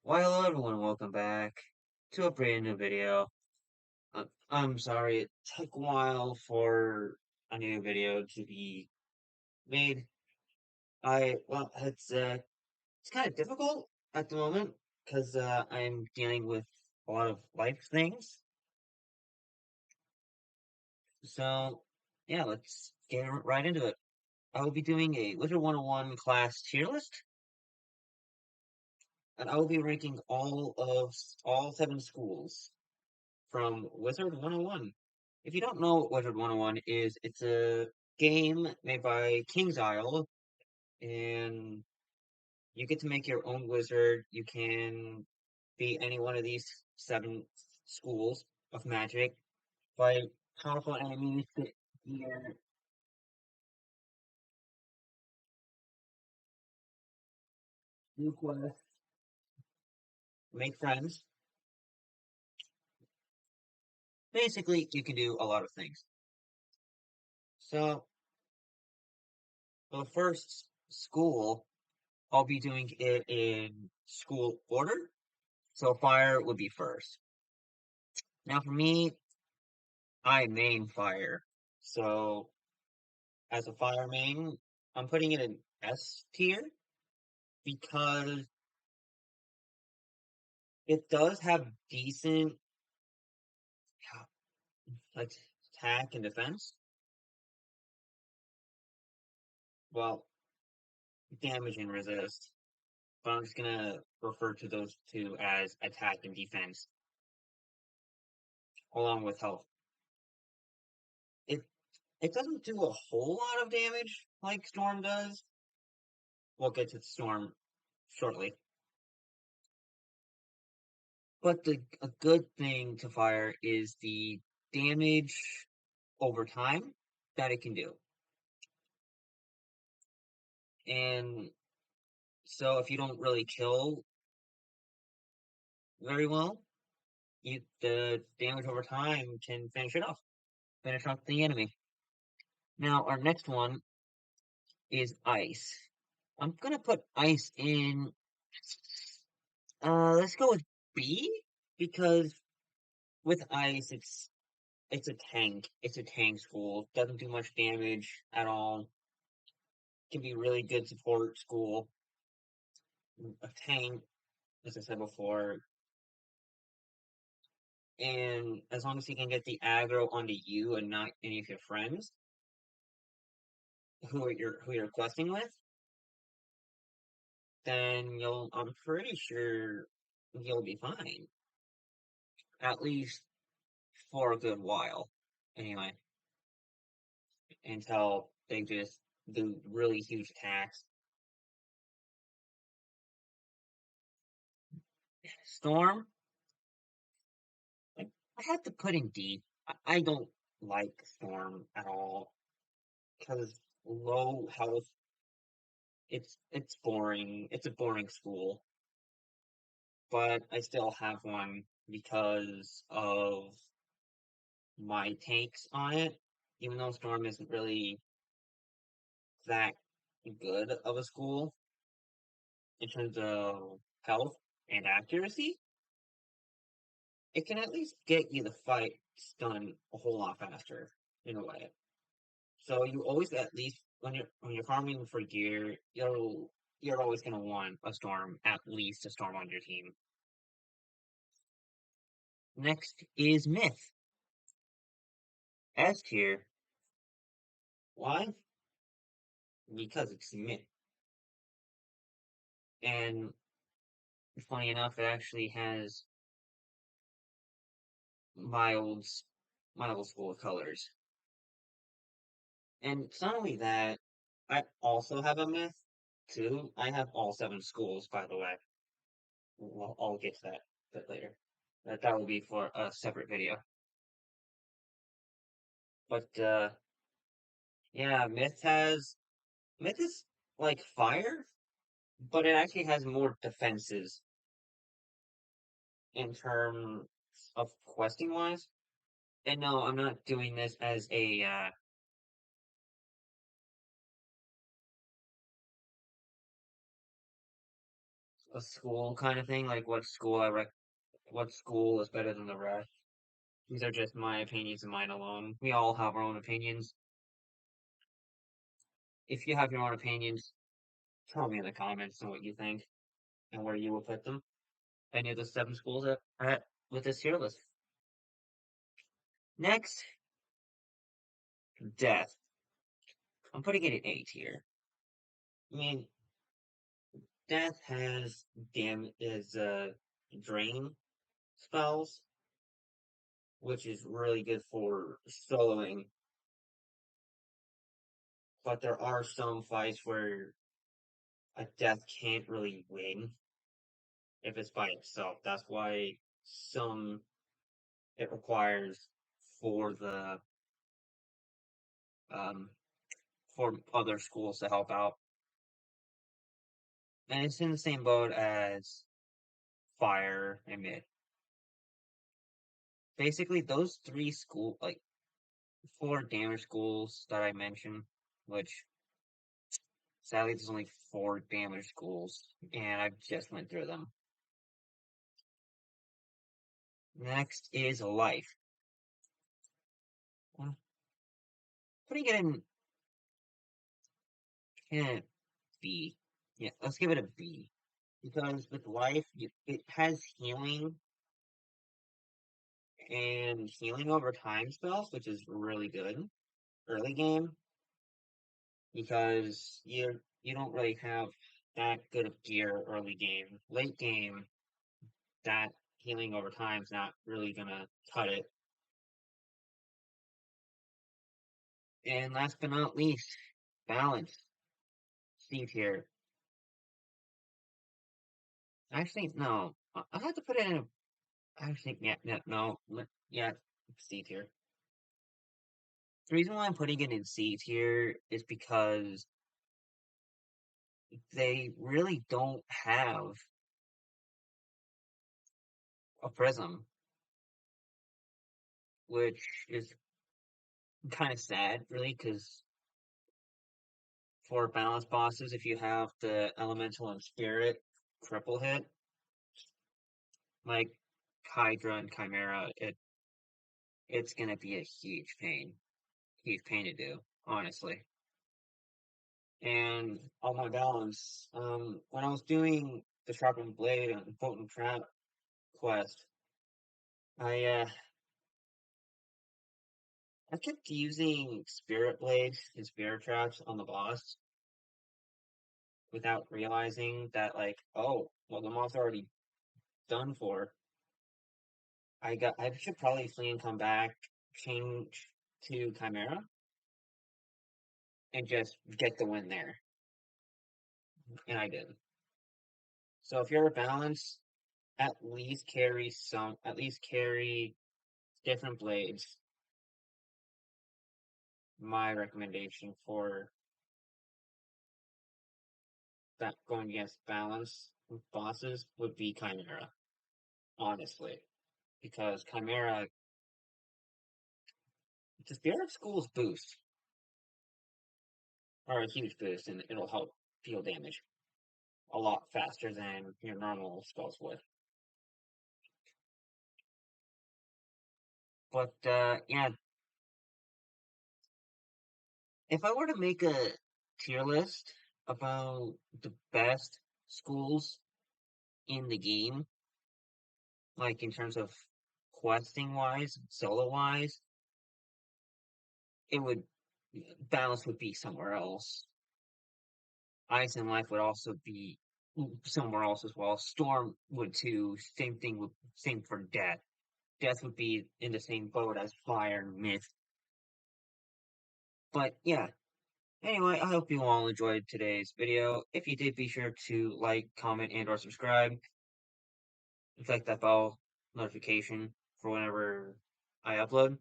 Why, hello everyone, welcome back to a brand new video. I'm sorry it took a while for a new video to be made. It's kind of difficult at the moment because I'm dealing with a lot of life things. So, yeah, let's get right into it. I will be doing a Wizard 101 class tier list, and I will be ranking all 7 schools from Wizard 101. If you don't know what Wizard 101 is, it's a game made by King's Isle, and you get to make your own wizard. You can be any one of these 7 schools of magic, fight powerful enemies, get gear, do quests, make friends. Basically, you can do a lot of things. So, the first school, I'll be doing it in school order. So, fire would be first. Now, for me, I main fire. So as a fire main, I'm putting it in S tier because it does have decent like attack and defense. Well, damage and resist. But I'm just gonna refer to those two as attack and defense, along with health. It it doesn't do a whole lot of damage like Storm does. We'll get to Storm shortly. But a good thing to fire is the damage over time that it can do. And so if you don't really kill very well, the damage over time can finish off the enemy. Now our next one is ice. I'm gonna put ice in. Let's go with B because with ice, it's a tank. It's a tank school. Doesn't do much damage at all. Can be really good support school. A tank, as I said before, and as long as you can get the aggro onto you and not any of your friends who you're questing with, then I'm pretty sure you'll be fine. At least for a good while. Anyway, until they just do really huge attacks. Storm, like I had to put in D. I don't like Storm at all because low health. It's boring. It's a boring school, but I still have one because of my takes on it. Even though Storm isn't really that good of a school in terms of health and accuracy, it can at least get you the fight done a whole lot faster in a way. So you always at least when you're farming for gear, you're always gonna want a storm, at least a storm on your team. Next is Myth. S tier. Why? Because it's Myth. And funny enough, it actually has mild mild school colors. And it's not only that, I also have a Myth too. I have all 7 schools, by the way. I'll get to that a bit later. That will be for a separate video. But yeah, Myth is like fire, but it actually has more defenses in terms of questing wise. And no, I'm not doing this as a a school kind of thing, like what school is better than the rest. These are just my opinions and mine alone. We all have our own opinions. If you have your own opinions, tell me in the comments on what you think and where you will put them. Any of the seven schools that are at with this tier list. Next, death. I'm putting it at A tier. I mean, death has drain spells, which is really good for soloing. But there are some fights where a death can't really win if it's by itself. That's why some it requires for the um for other schools to help out. And it's in the same boat as fire and mid. Basically those three like four damage schools that I mentioned, which sadly there's only four damage schools, and I just went through them. Next is life. Putting it in B. Yeah, let's give it a B. Because with life, it has healing and healing over time spells, which is really good early game because you don't really have that good of gear early game. Late game, that healing over time is not really gonna cut it. And last but not least, balance. Steve here. Actually, no. I have to put it in a. Actually, yeah, yeah, no, yeah, C tier. The reason why I'm putting it in C tier is because they really don't have a prism, which is kind of sad, really, because for balance bosses, if you have the elemental and spirit triple hit, like Hydra and Chimera, it's gonna be a huge pain to do, honestly. And on my balance, when I was doing the Sharpened Blade and Potent Trap quest, I uh I kept using Spirit Blades and Spirit Traps on the boss without realizing that, like, oh, well, the mob's already done for. I should probably flee and come back, change to Chimera, and just get the win there. And I did. So if you're a balance, at least carry different blades. My recommendation for that going against balance bosses would be Chimera, honestly. Because Chimera, the Spirit Schools boost are a huge boost, and it'll help deal damage a lot faster than your normal spells would. But yeah, if I were to make a tier list about the best schools in the game, like in terms of questing wise, solo wise, it would balance would be somewhere else. Ice and Life would also be somewhere else as well. Storm would too. Same thing with same for Death. Death would be in the same boat as Fire and Myth. But yeah. Anyway, I hope you all enjoyed today's video. If you did, be sure to like, comment, and or subscribe. Click that bell notification for whenever I upload.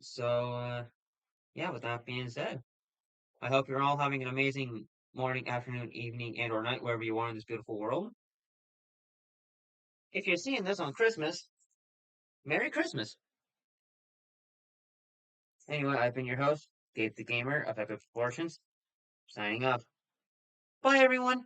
So yeah, with that being said, I hope you're all having an amazing morning, afternoon, evening, and or night wherever you are in this beautiful world. If you're seeing this on Christmas, Merry Christmas! Anyway, I've been your host, Dave the Gamer of Epic Proportions, signing off. Bye, everyone.